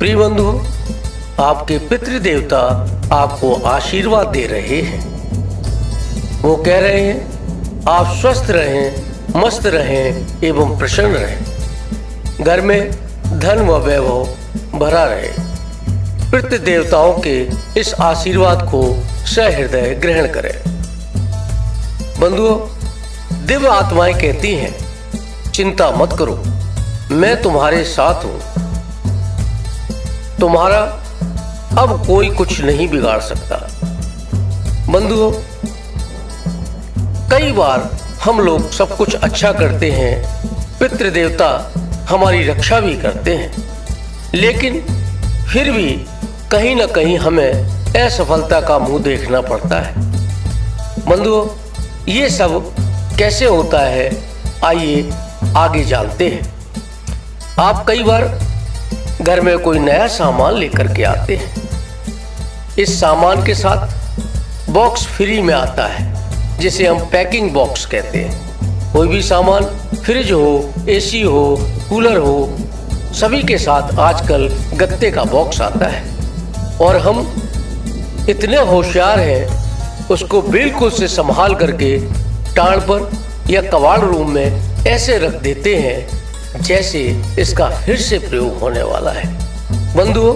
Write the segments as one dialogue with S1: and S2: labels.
S1: प्रिय बंधु, आपके पितृदेवता आपको आशीर्वाद दे रहे हैं। वो कह रहे हैं आप स्वस्थ रहें, मस्त रहें एवं प्रसन्न रहें। घर में धन व वैभव भरा रहे। पितृदेवताओं के इस आशीर्वाद को सहृदय ग्रहण करें। बंधुओं, दिव्य आत्माएं कहती हैं चिंता मत करो, मैं तुम्हारे साथ हूं। तुम्हारा अब कोई कुछ नहीं बिगाड़ सकता। बंधुओं, कई बार हम लोग सब कुछ अच्छा करते हैं, पितृदेवता हमारी रक्षा भी करते हैं, लेकिन फिर भी कहीं ना कहीं हमें असफलता का मुंह देखना पड़ता है। बंधुओं, ये सब कैसे होता है, आइए आगे जानते हैं। आप कई बार घर में कोई नया सामान लेकर के आते हैं। इस सामान के साथ बॉक्स फ्री में आता है, जिसे हम पैकिंग बॉक्स कहते हैं। कोई भी सामान, फ्रिज हो, एसी हो, कूलर हो, सभी के साथ आजकल गत्ते का बॉक्स आता है और हम इतने होशियार हैं, उसको बिल्कुल से संभाल करके टाड़ पर या कबाड़ रूम में ऐसे रख देते हैं जैसे इसका फिर से प्रयोग होने वाला है। बंधुओं,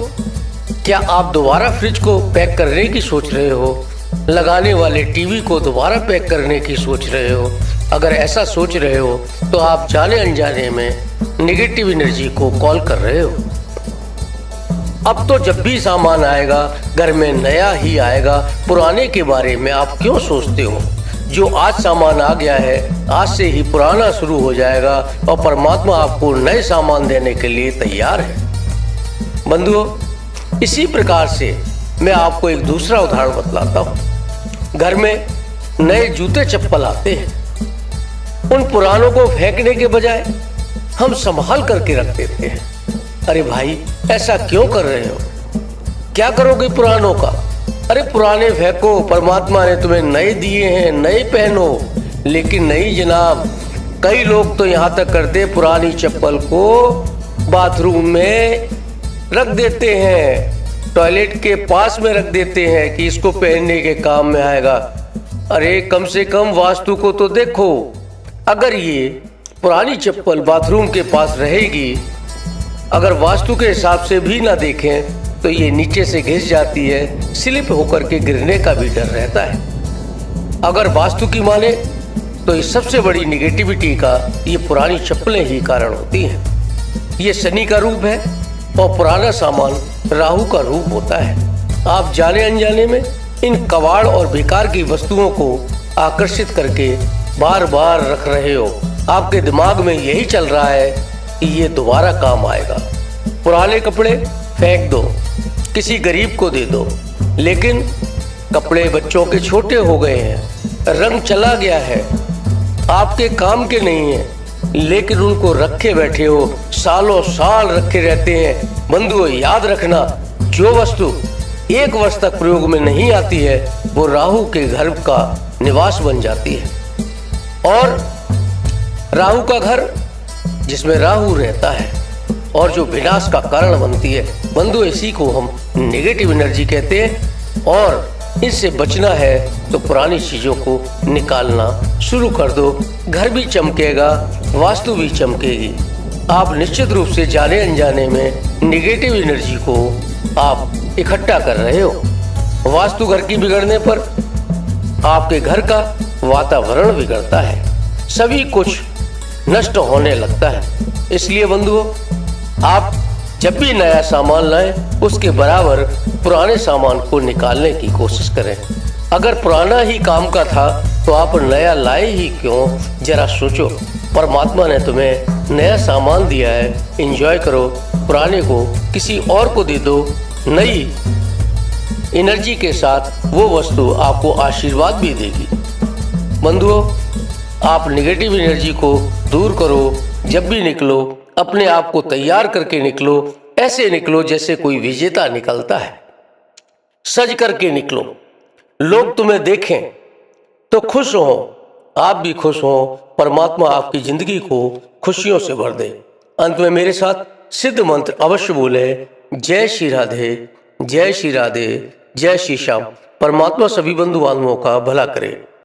S1: क्या आप दोबारा फ्रिज को पैक करने की सोच रहे हो? लगाने वाले टीवी को दोबारा पैक करने की सोच रहे हो? अगर ऐसा सोच रहे हो तो आप जाने अनजाने में नेगेटिव एनर्जी को कॉल कर रहे हो। अब तो जब भी सामान आएगा घर में नया ही आएगा, पुराने के बारे में आप क्यों सोचते हो? जो आज सामान आ गया है, आज से ही पुराना शुरू हो जाएगा और परमात्मा आपको नए सामान देने के लिए तैयार है। बंधुओं, इसी प्रकार से मैं आपको एक दूसरा उदाहरण बतलाता हूँ। घर में नए जूते चप्पल आते हैं, उन पुरानों को फेंकने के बजाय हम संभाल करके रख देते हैं। अरे भाई, ऐसा क्यों कर रहे हो? क्या करोगे पुरानों का? अरे पुराने फेंको, परमात्मा ने तुम्हें नए दिए हैं, नए पहनो। लेकिन नहीं जनाब, कई लोग तो यहाँ तक करते पुरानी चप्पल को बाथरूम में रख देते हैं, टॉयलेट के पास में रख देते हैं कि इसको पहनने के काम में आएगा। अरे कम से कम वास्तु को तो देखो। अगर ये पुरानी चप्पल बाथरूम के पास रहेगी, अगर वास्तु के हिसाब से भी ना देखें तो ये नीचे से घिस जाती है, स्लिप होकर के गिरने का भी डर रहता है। अगर वास्तु की माने तो इस सबसे बड़ी निगेटिविटी का ये पुरानी चप्पलें ही कारण होती हैं। ये शनि का रूप है और पुराना सामान राहु का रूप होता है। आप जाने अनजाने में इन कबाड़ और बेकार की वस्तुओं को आकर्षित करके बार बार रख रहे हो। आपके दिमाग में यही चल रहा है कि ये दोबारा काम आएगा। पुराने कपड़े फेंक दो, किसी गरीब को दे दो, लेकिन कपड़े बच्चों के छोटे हो गए हैं, रंग चला गया है, आपके काम के नहीं है, लेकिन उनको रखे बैठे हो, सालों साल रखे रहते हैं। बंधुओं, याद रखना, जो वस्तु एक वर्ष तक प्रयोग में नहीं आती है वो राहु के घर का निवास बन जाती है। और राहु का घर, जिसमें राहु रहता है और जो विनाश का कारण बनती है, बंधु इसी को हम नेगेटिव एनर्जी कहते हैं। और इससे बचना है तो पुरानी चीजों को निकालना शुरू कर दो। घर भी चमकेगा, वास्तु भी चमकेगी। आप निश्चित रूप से जाने अनजाने में नेगेटिव एनर्जी को आप इकट्ठा कर रहे हो। वास्तु घर की बिगड़ने पर आपके घर का वातावरण बिगड़ता है, सभी कुछ नष्ट होने लगता है। इसलिए बंधुओं, आप जब भी नया सामान लाएं, उसके बराबर पुराने सामान को निकालने की कोशिश करें। अगर पुराना ही काम का था तो आप नया लाए ही क्यों? जरा सोचो। परमात्मा ने तुम्हें नया सामान दिया है, एंजॉय करो। पुराने को किसी और को दे दो। नई एनर्जी के साथ वो वस्तु आपको आशीर्वाद भी देगी। बंधुओं, आप नेगेटिव एनर्जी को दूर करो। जब भी निकलो, अपने आप को तैयार करके निकलो। ऐसे निकलो जैसे कोई विजेता निकलता है। सज करके निकलो, लोग तुम्हें देखें तो खुश हो, आप भी खुश हो। परमात्मा आपकी जिंदगी को खुशियों से भर दे। अंत में मेरे साथ सिद्ध मंत्र अवश्य बोले। जय श्री राधे, जय श्री राधे, जय श्री श्याम। परमात्मा सभी बंधु बांधवों का भला करे।